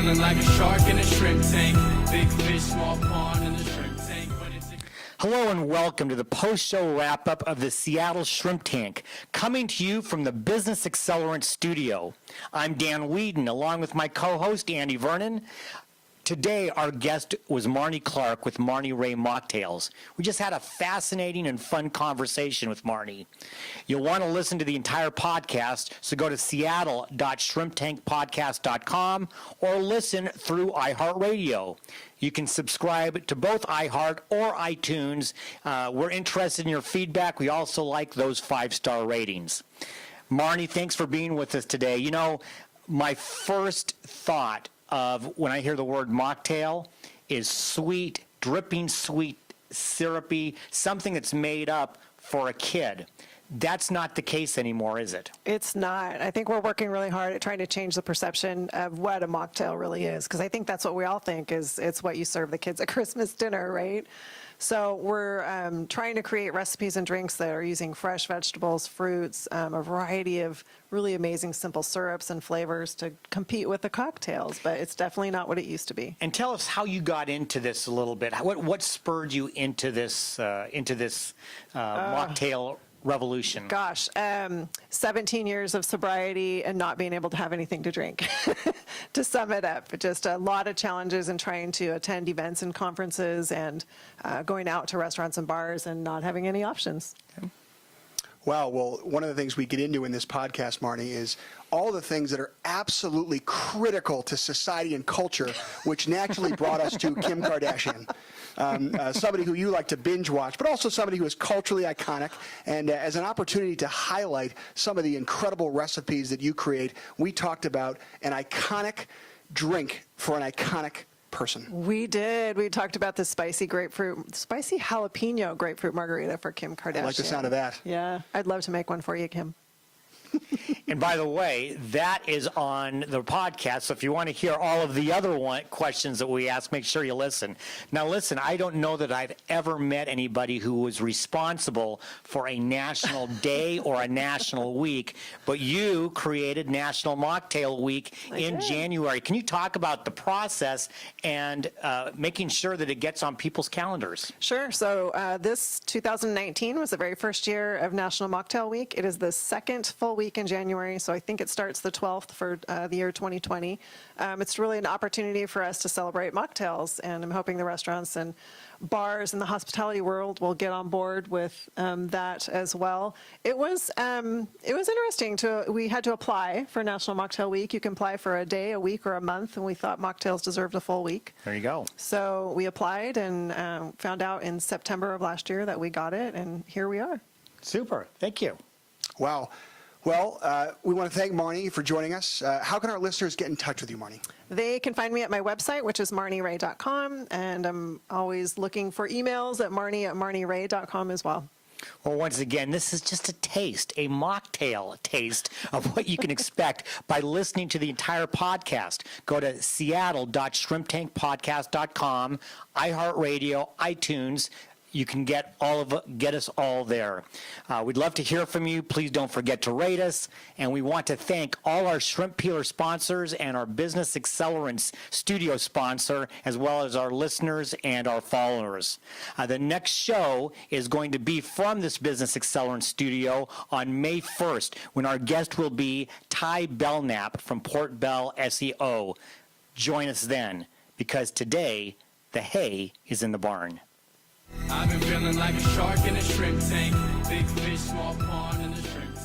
feeling like a shark in a shrimp tank. Big fish, small pond in the shrimp tank. Hello and welcome to the post-show wrap-up of the Seattle Shrimp Tank, coming to you from the Business Accelerant Studio. I'm Dan Whedon, along with my co-host Andy Vernon. Today, our guest was Marnie Clark with Marnie Rae Mocktails. We just had a fascinating and fun conversation with Marnie. You'll want to listen to the entire podcast, so go to seattle.shrimptankpodcast.com or listen through iHeartRadio. You can subscribe to both iHeart or iTunes. We're interested in your feedback. We also like those 5-star ratings. Marnie, thanks for being with us today. You know, my first thought of when I hear the word mocktail is sweet, dripping sweet, syrupy, something that's made up for a kid. That's not the case anymore, is it? It's not. I think we're working really hard at trying to change the perception of what a mocktail really is, because I think that's what we all think is it's what you serve the kids at Christmas dinner, right? So we're trying to create recipes and drinks that are using fresh vegetables, fruits, a variety of really amazing simple syrups and flavors to compete with the cocktails, but it's definitely not what it used to be. And tell us how you got into this a little bit. What spurred you into this mocktail revolution? Gosh, 17 years of sobriety and not being able to have anything to drink. To sum it up, just a lot of challenges in trying to attend events and conferences and going out to restaurants and bars and not having any options. Okay. Wow. Well, one of the things we get into in this podcast, Marnie, is all the things that are absolutely critical to society and culture, which naturally brought us to Kim Kardashian. Somebody who you like to binge watch, but also somebody who is culturally iconic. And as an opportunity to highlight some of the incredible recipes that you create, we talked about an iconic drink for an iconic person. We did. We talked about the spicy jalapeno grapefruit margarita for Kim Kardashian. I like the sound of that. Yeah. I'd love to make one for you, Kim. And by the way, that is on the podcast. So if you want to hear all of the other questions that we ask, make sure you listen. Now, listen, I don't know that I've ever met anybody who was responsible for a national day or a national week, but you created National Mocktail Week in January. Can you talk about the process and making sure that it gets on people's calendars? Sure. So this 2019 was the very first year of National Mocktail Week. It is the second full week in January, so I think it starts the 12th for the year 2020. It's really an opportunity for us to celebrate mocktails, and I'm hoping the restaurants and bars in the hospitality world will get on board with that as well. It was interesting. We had to apply for National Mocktail Week. You can apply for a day, a week, or a month, and we thought mocktails deserved a full week. There you go. So we applied and found out in September of last year that we got it, and here we are. Super. Thank you. Wow. Well, we want to thank Marnie for joining us. How can our listeners get in touch with you, Marnie? They can find me at my website, which is marnierae.com, and I'm always looking for emails at marnie@marnierae.com as well. Well, once again, this is just a mocktail taste of what you can expect by listening to the entire podcast. Go to seattle.shrimptankpodcast.com, iHeartRadio, iTunes. You can get us all there. We'd love to hear from you. Please don't forget to rate us. And we want to thank all our shrimp peeler sponsors and our Business Accelerants studio sponsor, as well as our listeners and our followers. The next show is going to be from this Business Accelerant studio on May 1st, when our guest will be Ty Belknap from Port Bell SEO. Join us then, because today the hay is in the barn. I've been feeling like a shark in a shrimp tank. Big fish, small pond in the shrimp tank.